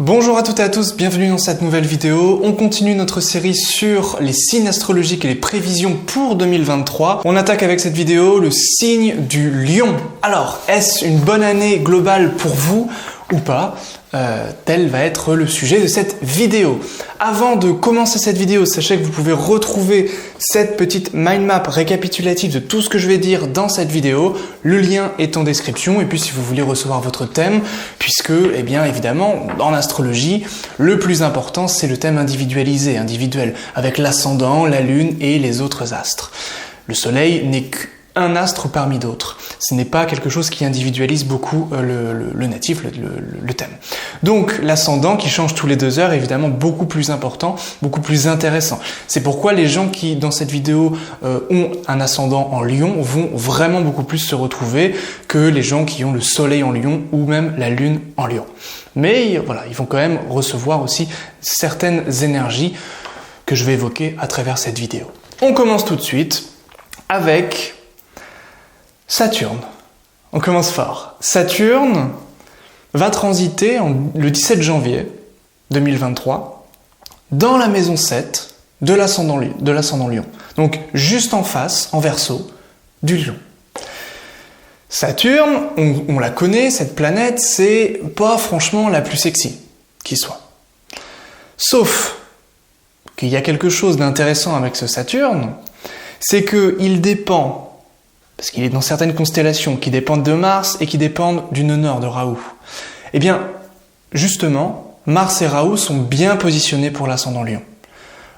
Bonjour à toutes et à tous, bienvenue dans cette nouvelle vidéo. On continue notre série sur les signes astrologiques et les prévisions pour 2023. On attaque avec cette vidéo le signe du Lion. Alors, est-ce une bonne année globale pour vous ou pas? Tel va être le sujet de cette vidéo. Avant de commencer cette vidéo, sachez que vous pouvez retrouver cette petite mind map récapitulative de tout ce que je vais dire dans cette vidéo. Le lien est en description. Et puis si vous voulez recevoir votre thème, puisque, eh bien évidemment, en astrologie, le plus important, c'est le thème individualisé, individuel, avec l'ascendant, la lune et les autres astres. Le soleil n'est qu'un astre parmi d'autres. Ce n'est pas quelque chose qui individualise beaucoup le natif, le thème. Donc l'ascendant qui change tous les 2 heures est évidemment beaucoup plus important, beaucoup plus intéressant. C'est pourquoi les gens qui dans cette vidéo ont un ascendant en Lion vont vraiment beaucoup plus se retrouver que les gens qui ont le soleil en Lion ou même la lune en Lion. Mais voilà, ils vont quand même recevoir aussi certaines énergies que je vais évoquer à travers cette vidéo. On commence tout de suite avec Saturne. On commence fort. Saturne va transiter le 17 janvier 2023 dans la maison 7 de l'ascendant Lion. Donc juste en face, en Verseau, du Lion. Saturne, on la connaît, cette planète, c'est pas franchement la plus sexy qui soit. Sauf qu'il y a quelque chose d'intéressant avec ce Saturne, c'est qu'il dépend, parce qu'il est dans certaines constellations qui dépendent de Mars et qui dépendent du nœud nord de Raoult. Eh bien, justement, Mars et Raoult sont bien positionnés pour l'ascendant Lion.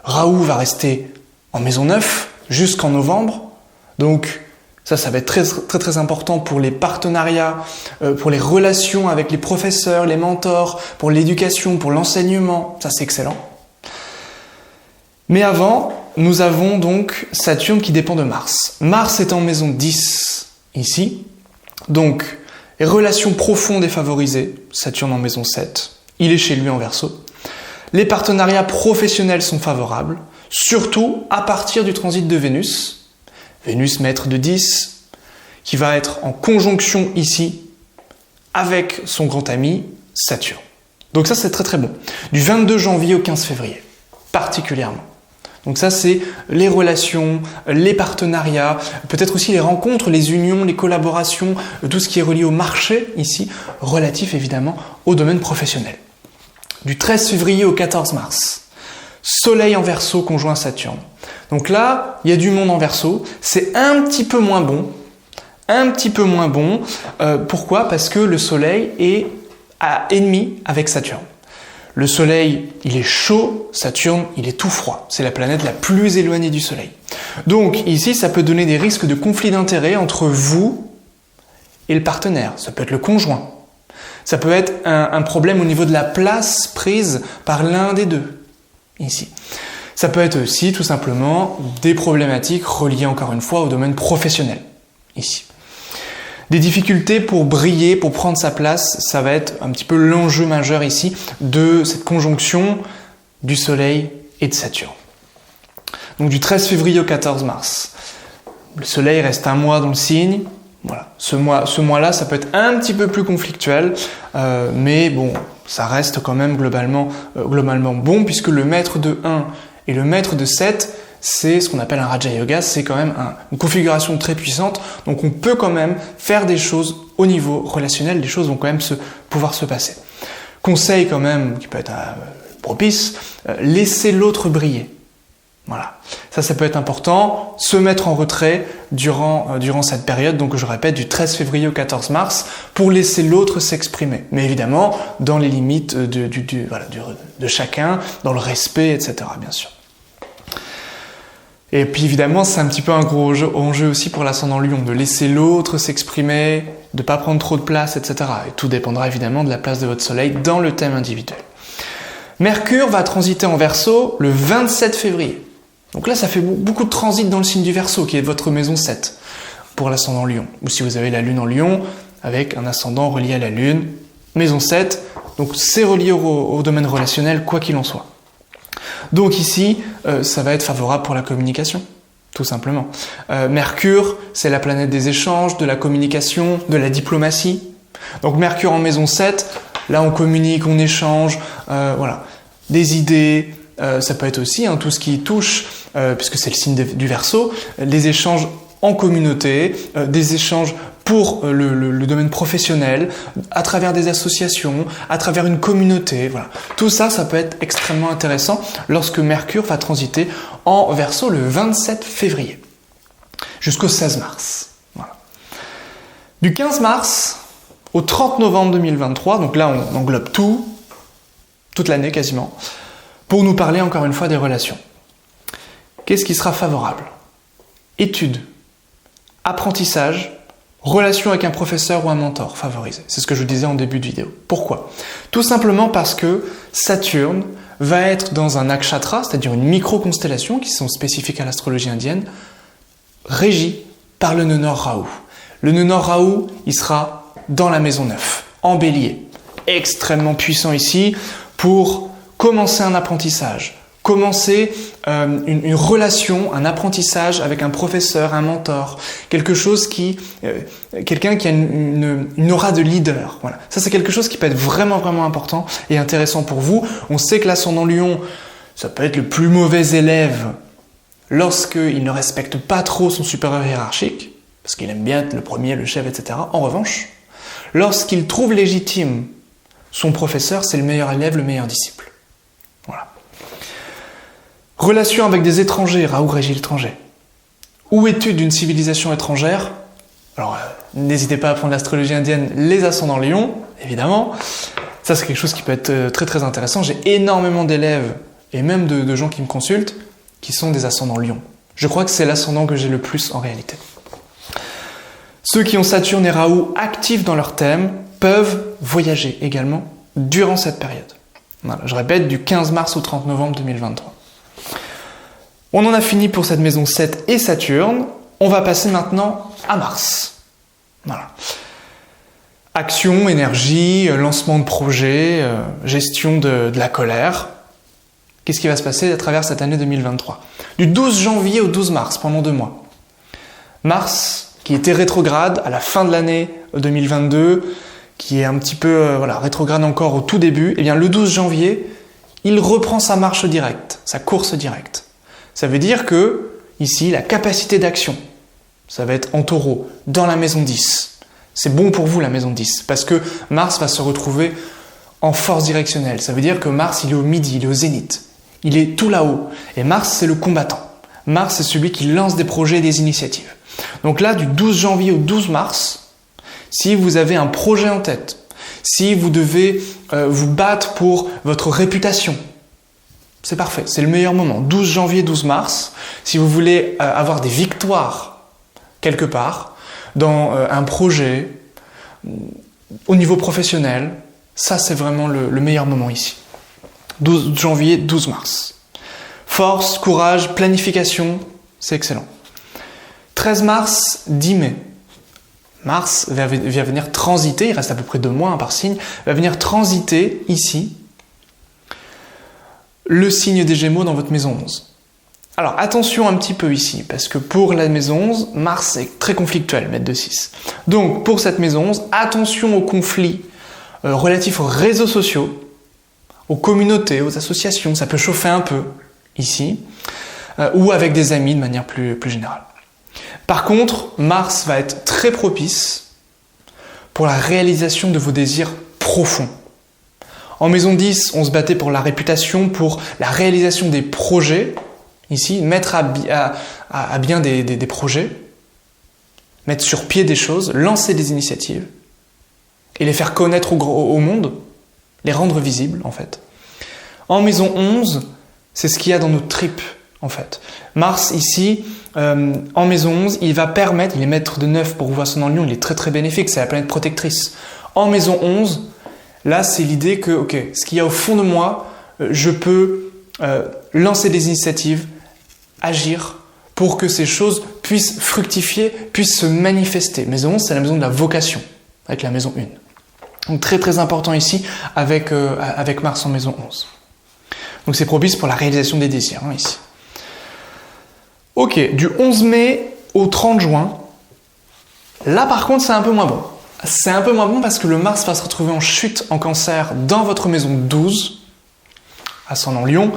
Raoult va rester en maison 9 jusqu'en novembre, donc ça va être très important pour les partenariats, pour les relations avec les professeurs, les mentors, pour l'éducation, pour l'enseignement, ça c'est excellent. Mais avant, nous avons donc Saturne qui dépend de Mars. Mars est en maison 10, ici. Donc, les relations profondes et favorisées, Saturne en maison 7. Il est chez lui en Verseau. Les partenariats professionnels sont favorables, surtout à partir du transit de Vénus. Vénus, maître de 10, qui va être en conjonction ici avec son grand ami Saturne. Donc ça, c'est très bon. Du 22 janvier au 15 février, particulièrement. Donc ça, c'est les relations, les partenariats, peut-être aussi les rencontres, les unions, les collaborations, tout ce qui est relié au marché ici, relatif évidemment au domaine professionnel. Du 13 février au 14 mars, Soleil en Verseau conjoint Saturne. Donc là, il y a du monde en Verseau, c'est un petit peu moins bon. Pourquoi? Parce que le Soleil est à ennemi avec Saturne. Le Soleil, il est chaud, Saturne, il est tout froid. C'est la planète la plus éloignée du Soleil. Donc ici, ça peut donner des risques de conflit d'intérêts entre vous et le partenaire. Ça peut être le conjoint. Ça peut être un problème au niveau de la place prise par l'un des deux, ici. Ça peut être aussi, tout simplement, des problématiques reliées, encore une fois, au domaine professionnel, ici. Des difficultés pour briller, pour prendre sa place, ça va être un petit peu l'enjeu majeur ici de cette conjonction du Soleil et de Saturne. Donc du 13 février au 14 mars, le Soleil reste un mois dans le signe. Voilà. Ce mois-là, ça peut être un petit peu plus conflictuel, mais bon, ça reste quand même globalement bon, puisque le maître de 1 et le maître de 7, c'est ce qu'on appelle un Raja Yoga, c'est quand même une configuration très puissante, donc on peut quand même faire des choses au niveau relationnel, des choses vont quand même pouvoir se passer. Conseil quand même, qui peut être propice, laisser l'autre briller. Voilà, ça peut être important, se mettre en retrait durant cette période, donc je répète, du 13 février au 14 mars, pour laisser l'autre s'exprimer. Mais évidemment, dans les limites de chacun, dans le respect, etc. bien sûr. Et puis évidemment, c'est un petit peu un gros enjeu aussi pour l'ascendant Lion, de laisser l'autre s'exprimer, de ne pas prendre trop de place, etc. Et tout dépendra évidemment de la place de votre Soleil dans le thème individuel. Mercure va transiter en Verseau le 27 février. Donc là, ça fait beaucoup de transit dans le signe du Verseau, qui est votre maison 7, pour l'ascendant Lion. Ou si vous avez la Lune en Lion, avec un ascendant relié à la Lune, maison 7, donc c'est relié au domaine relationnel, quoi qu'il en soit. Donc ici, ça va être favorable pour la communication, tout simplement. Mercure, c'est la planète des échanges, de la communication, de la diplomatie. Donc Mercure en maison 7 Là, on communique, on échange, voilà, des idées. Ça peut être aussi tout ce qui touche, puisque c'est le signe du Verseau, les échanges en communauté, des échanges pour le domaine professionnel, à travers des associations, à travers une communauté, voilà. Tout ça, ça peut être extrêmement intéressant lorsque Mercure va transiter en Verseau le 27 février, jusqu'au 16 mars. Voilà. Du 15 mars au 30 novembre 2023, donc là on englobe toute l'année quasiment, pour nous parler encore une fois des relations. Qu'est-ce qui sera favorable? Études, apprentissage, relation avec un professeur ou un mentor favorisé. C'est ce que je vous disais en début de vidéo. Pourquoi? Tout simplement parce que Saturne va être dans un nakshatra, c'est-à-dire une micro-constellation qui sont spécifiques à l'astrologie indienne, régie par le nœud nord Rahu. Le nœud nord Rahu, il sera dans la maison 9, en bélier. Extrêmement puissant ici pour commencer un apprentissage, commencer une relation, un apprentissage avec un professeur, un mentor, quelque chose quelqu'un qui a une aura de leader. Voilà. Ça, c'est quelque chose qui peut être vraiment, vraiment important et intéressant pour vous. On sait que l'ascendant Lion, ça peut être le plus mauvais élève lorsqu'il ne respecte pas trop son supérieur hiérarchique, parce qu'il aime bien être le premier, le chef, etc. En revanche, lorsqu'il trouve légitime son professeur, c'est le meilleur élève, le meilleur disciple. Voilà. Relation avec des étrangers, Rahu régit l'étranger. Ou étude d'une civilisation étrangère. Alors, n'hésitez pas à prendre l'astrologie indienne, les ascendants Lion, évidemment. Ça, c'est quelque chose qui peut être très très intéressant. J'ai énormément d'élèves, et même de gens qui me consultent, qui sont des ascendants Lion. Je crois que c'est l'ascendant que j'ai le plus en réalité. Ceux qui ont Saturne et Rahu actifs dans leur thème peuvent voyager également durant cette période. Voilà, je répète, du 15 mars au 30 novembre 2023. On en a fini pour cette maison 7 et Saturne. On va passer maintenant à Mars. Voilà. Action, énergie, lancement de projet, gestion de la colère. Qu'est-ce qui va se passer à travers cette année 2023? Du 12 janvier au 12 mars, pendant 2 mois. Mars, qui était rétrograde à la fin de l'année 2022, qui est un petit peu rétrograde encore au tout début, et bien le 12 janvier, il reprend sa marche directe, sa course directe. Ça veut dire que, ici, la capacité d'action, ça va être en taureau, dans la maison 10. C'est bon pour vous, la maison 10, parce que Mars va se retrouver en force directionnelle. Ça veut dire que Mars, il est au midi, il est au zénith. Il est tout là-haut. Et Mars, c'est le combattant. Mars, c'est celui qui lance des projets et des initiatives. Donc là, du 12 janvier au 12 mars, si vous avez un projet en tête, si vous devez vous battre pour votre réputation, c'est parfait, c'est le meilleur moment. 12 janvier, 12 mars, si vous voulez avoir des victoires quelque part, dans un projet, au niveau professionnel, ça c'est vraiment le meilleur moment ici. 12 janvier, 12 mars. Force, courage, planification, c'est excellent. 13 mars, 10 mai. Mars va venir transiter, il reste à peu près 2 mois par signe, va venir transiter ici le signe des Gémeaux dans votre maison 11. Alors attention un petit peu ici, parce que pour la maison 11, Mars est très conflictuel, maître de 6. Donc pour cette maison 11, attention aux conflits relatifs aux réseaux sociaux, aux communautés, aux associations, ça peut chauffer un peu ici, ou avec des amis de manière plus générale. Par contre, Mars va être très propice pour la réalisation de vos désirs profonds. En maison 10, on se battait pour la réputation, pour la réalisation des projets, ici, mettre à bien des projets, mettre sur pied des choses, lancer des initiatives, et les faire connaître au monde, les rendre visibles, en fait. En maison 11, c'est ce qu'il y a dans nos tripes, en fait. Mars, ici, en maison 11, il va permettre, il est maître de 9 pour vous ascendant Lion, il est très très bénéfique, c'est la planète protectrice. En maison 11, là, c'est l'idée que, ok, ce qu'il y a au fond de moi, je peux lancer des initiatives, agir pour que ces choses puissent fructifier, puissent se manifester. Maison 11, c'est la maison de la vocation, avec la maison 1. Donc très très important ici, avec Mars en maison 11. Donc c'est propice pour la réalisation des désirs, ici. Ok, du 11 mai au 30 juin, là par contre c'est un peu moins bon. c'est un peu moins bon parce que le Mars va se retrouver en chute en Cancer dans votre maison 12, ascendant Lion,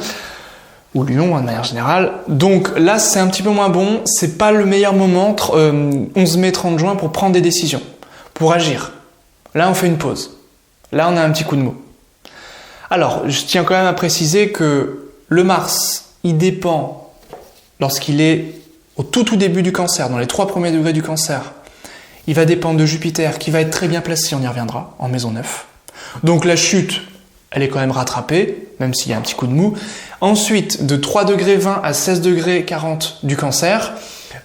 ou Lion de manière générale. Donc là, c'est un petit peu moins bon. C'est pas le meilleur moment, 11 mai, 30 juin, pour prendre des décisions, pour agir. Là, on fait une pause. Là, on a un petit coup de mou. Alors, je tiens quand même à préciser que le Mars, il dépend, lorsqu'il est au tout début du Cancer, dans les 3 premiers degrés du Cancer, il va dépendre de Jupiter, qui va être très bien placé, on y reviendra, en maison 9. Donc la chute, elle est quand même rattrapée, même s'il y a un petit coup de mou. Ensuite, de 3 degrés 20 à 16 degrés 40 du Cancer,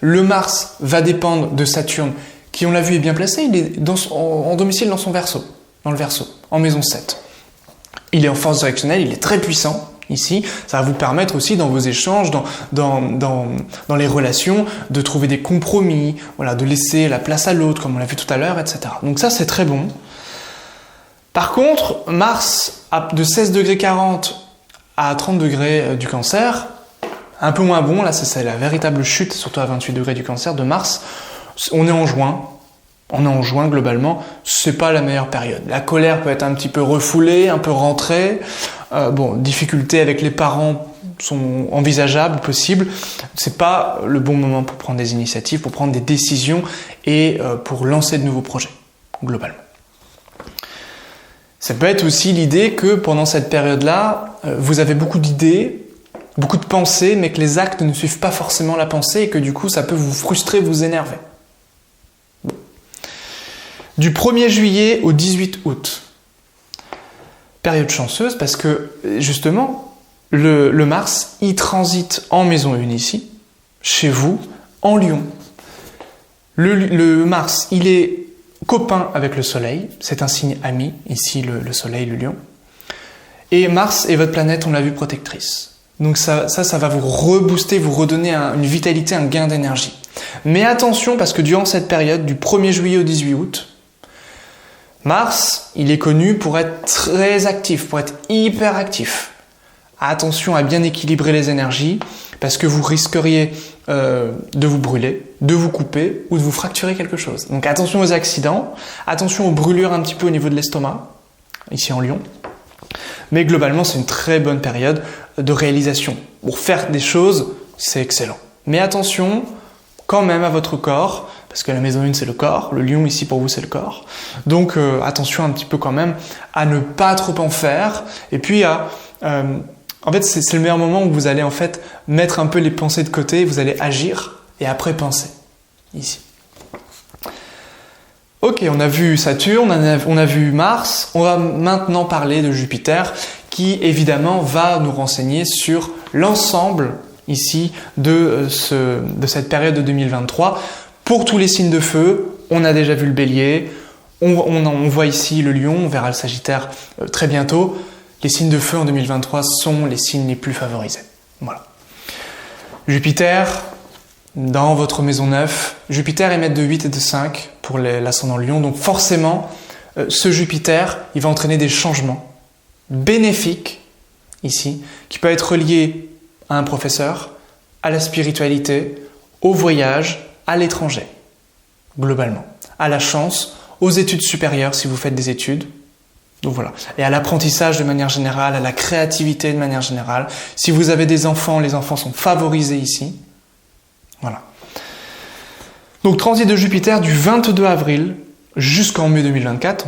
le Mars va dépendre de Saturne, qui, on l'a vu, est bien placé, il est en domicile dans son Verseau, dans le Verseau, en maison 7. Il est en force directionnelle, il est très puissant, ici. Ça va vous permettre aussi, dans vos échanges, dans les relations, de trouver des compromis, voilà, de laisser la place à l'autre, comme on l'a vu tout à l'heure, etc. Donc ça, c'est très bon. Par contre, Mars, de 16 degrés 40 à 30 degrés du Cancer, un peu moins bon, là c'est la véritable chute, surtout à 28 degrés du Cancer de Mars. On est en juin globalement, c'est pas la meilleure période. La colère peut être un petit peu refoulée, un peu rentrée. Difficultés avec les parents sont envisageables, possibles. C'est pas le bon moment pour prendre des initiatives, pour prendre des décisions et pour lancer de nouveaux projets, globalement. Ça peut être aussi l'idée que pendant cette période-là, vous avez beaucoup d'idées, beaucoup de pensées, mais que les actes ne suivent pas forcément la pensée et que du coup, ça peut vous frustrer, vous énerver. Bon. Du 1er juillet au 18 août, période chanceuse parce que, justement, le Mars, il transite en maison 1 ici, chez vous, en Lion. Le Mars, il est copain avec le Soleil, c'est un signe ami, ici le Soleil, le Lion. Et Mars est votre planète, on l'a vu, protectrice. Donc ça va vous rebooster, vous redonner une vitalité, un gain d'énergie. Mais attention, parce que durant cette période, du 1er juillet au 18 août, Mars, il est connu pour être très actif, pour être hyper actif. Attention à bien équilibrer les énergies, parce que vous risqueriez de vous brûler, de vous couper ou de vous fracturer quelque chose. Donc attention aux accidents, attention aux brûlures un petit peu au niveau de l'estomac, ici en Lion. Mais globalement, c'est une très bonne période de réalisation. Pour faire des choses, c'est excellent. Mais attention quand même à votre corps, parce que la maison 1, c'est le corps, le Lion ici pour vous, c'est le corps. Donc attention un petit peu quand même à ne pas trop en faire, et puis en fait, c'est le meilleur moment où vous allez en fait mettre un peu les pensées de côté, vous allez agir et après penser, ici. Ok, on a vu Saturne, on a vu Mars, on va maintenant parler de Jupiter qui évidemment va nous renseigner sur l'ensemble ici de cette période de 2023. Pour tous les signes de feu, on a déjà vu le Bélier, on voit ici le Lion, on verra le Sagittaire très bientôt. Les signes de feu en 2023 sont les signes les plus favorisés. Voilà. Jupiter, dans votre maison 9, Jupiter est maître de 8 et de 5 pour l'ascendant Lion, donc forcément, ce Jupiter, il va entraîner des changements bénéfiques, ici, qui peuvent être reliés à un professeur, à la spiritualité, au voyage, à l'étranger, globalement, à la chance, aux études supérieures si vous faites des études. Donc voilà. Et à l'apprentissage de manière générale, à la créativité de manière générale. Si vous avez des enfants, les enfants sont favorisés ici. Voilà. Donc transit de Jupiter du 22 avril jusqu'en mai 2024.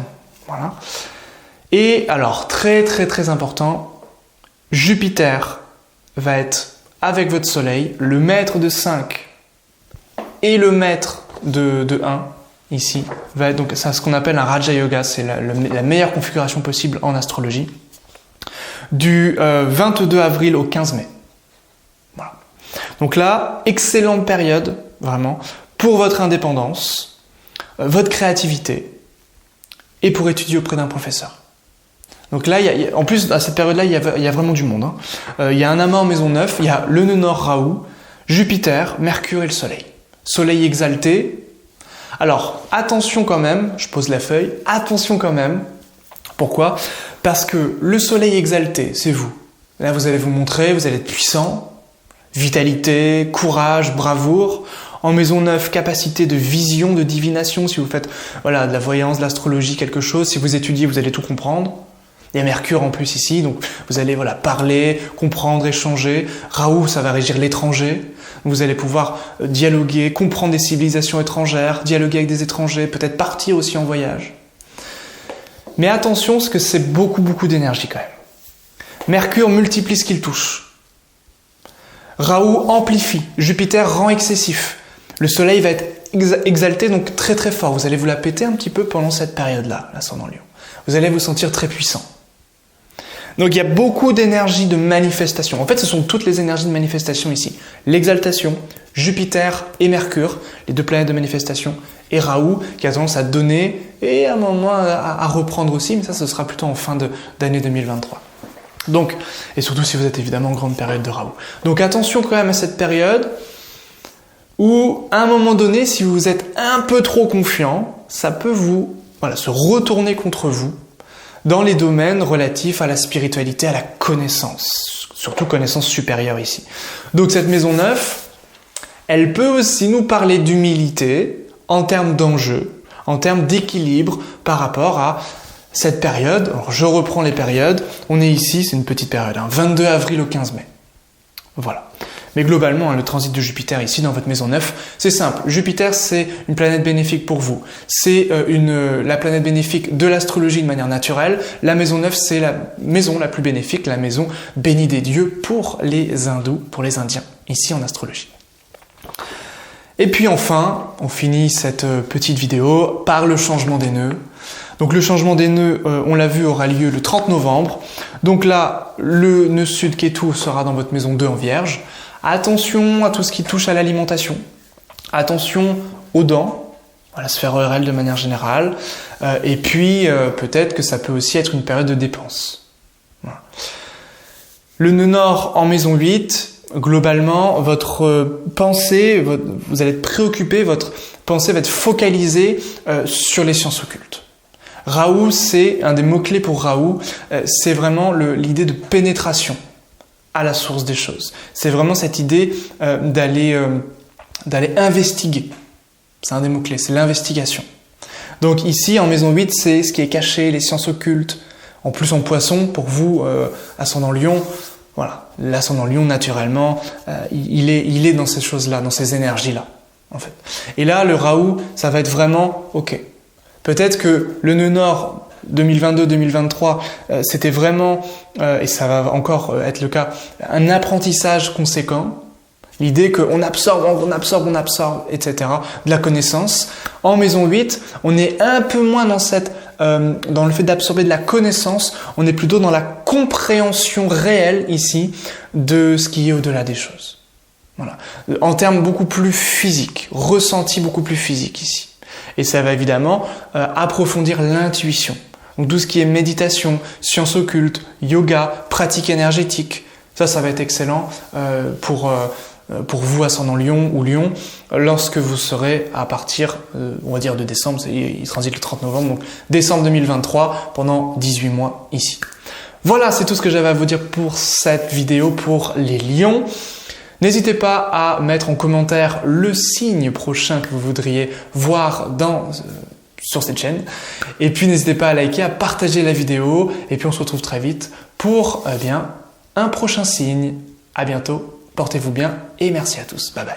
Voilà. Et alors, très très très important, Jupiter va être avec votre Soleil, le maître de 5 et le maître de 1. Ici, va être donc c'est ce qu'on appelle un Raja Yoga, c'est la meilleure configuration possible en astrologie, du 22 avril au 15 mai. Voilà. Donc là, excellente période, vraiment, pour votre indépendance, votre créativité, et pour étudier auprès d'un professeur. Donc là, en plus, à cette période-là, il y a vraiment du monde. Il y a un amas en maison 9, il y a le nœud nord Rahu, Jupiter, Mercure et le Soleil. Soleil exalté. Alors, attention quand même, je pose la feuille, attention quand même. Pourquoi ? Parce que le Soleil exalté, c'est vous. Là, vous allez vous montrer, vous allez être puissant, vitalité, courage, bravoure. En maison 9, capacité de vision, de divination, si vous faites voilà, de la voyance, de l'astrologie, quelque chose. Si vous étudiez, vous allez tout comprendre. Il y a Mercure en plus ici, donc vous allez voilà, parler, comprendre, échanger. Raoult, ça va régir l'étranger. Vous allez pouvoir dialoguer, comprendre des civilisations étrangères, dialoguer avec des étrangers, peut-être partir aussi en voyage. Mais attention, parce que c'est beaucoup d'énergie quand même. Mercure multiplie ce qu'il touche. Raoult amplifie. Jupiter rend excessif. Le Soleil va être exalté, donc très fort. Vous allez vous la péter un petit peu pendant cette période-là, l'ascendant Lion. Vous allez vous sentir très puissant. Donc il y a beaucoup d'énergie de manifestation. En fait, ce sont toutes les énergies de manifestation ici. L'exaltation, Jupiter et Mercure, les deux planètes de manifestation, et Raoult qui a tendance à donner et à un moment à reprendre aussi, mais ça ce sera plutôt en fin d'année 2023. Donc, et surtout si vous êtes évidemment en grande période de Raoult. Donc attention quand même à cette période où à un moment donné, si vous êtes un peu trop confiant, ça peut se retourner contre vous dans les domaines relatifs à la spiritualité, à la connaissance, surtout connaissance supérieure ici. Donc cette maison 9, elle peut aussi nous parler d'humilité en termes d'enjeux, en termes d'équilibre par rapport à cette période. Alors je reprends les périodes, on est ici, c'est une petite période, 22 avril au 15 mai. Voilà. Mais globalement, le transit de Jupiter ici dans votre maison 9, c'est simple. Jupiter, c'est une planète bénéfique pour vous. C'est la planète bénéfique de l'astrologie de manière naturelle. La maison 9, c'est la maison la plus bénéfique, la maison bénie des dieux pour les hindous, pour les indiens, ici en astrologie. Et puis enfin, on finit cette petite vidéo par le changement des nœuds. Donc le changement des nœuds, on l'a vu, aura lieu le 30 novembre. Donc là, le nœud sud Kétu sera dans votre maison 2 en Vierge. Attention à tout ce qui touche à l'alimentation. Attention aux dents, à la sphère ORL de manière générale. Et puis, peut-être que ça peut aussi être une période de dépenses. Voilà. Le nœud nord en maison 8, globalement, votre pensée, vous allez être préoccupé, votre pensée va être focalisée sur les sciences occultes. Raoult, c'est un des mots-clés pour Raoult, c'est vraiment l'idée de pénétration à la source des choses. C'est vraiment cette idée d'aller investiguer. C'est un des mots-clés, c'est l'investigation. Donc ici, en maison 8, c'est ce qui est caché, les sciences occultes. En plus, en poisson, pour vous, ascendant Lion, voilà, l'ascendant Lion, naturellement, il est dans ces choses-là, dans ces énergies-là, en fait. Et là, le Raoult, ça va être vraiment, ok. Peut-être que le nœud nord 2022-2023, c'était vraiment, et ça va encore être le cas, un apprentissage conséquent. L'idée qu'on absorbe, etc. de la connaissance. En maison 8, on est un peu moins dans le fait d'absorber de la connaissance, on est plutôt dans la compréhension réelle ici de ce qui est au-delà des choses. Voilà. En termes beaucoup plus physiques, ressenti beaucoup plus physique ici. Et ça va évidemment approfondir l'intuition. Donc tout ce qui est méditation, sciences occultes, yoga, pratique énergétique, ça va être excellent pour vous ascendant Lion ou Lion, lorsque vous serez à partir, on va dire de décembre, il transite le 30 novembre, donc décembre 2023, pendant 18 mois ici. Voilà, c'est tout ce que j'avais à vous dire pour cette vidéo pour les Lions. N'hésitez pas à mettre en commentaire le signe prochain que vous voudriez voir sur cette chaîne. Et puis n'hésitez pas à liker, à partager la vidéo. Et puis on se retrouve très vite pour un prochain signe. À bientôt, portez-vous bien et merci à tous. Bye bye.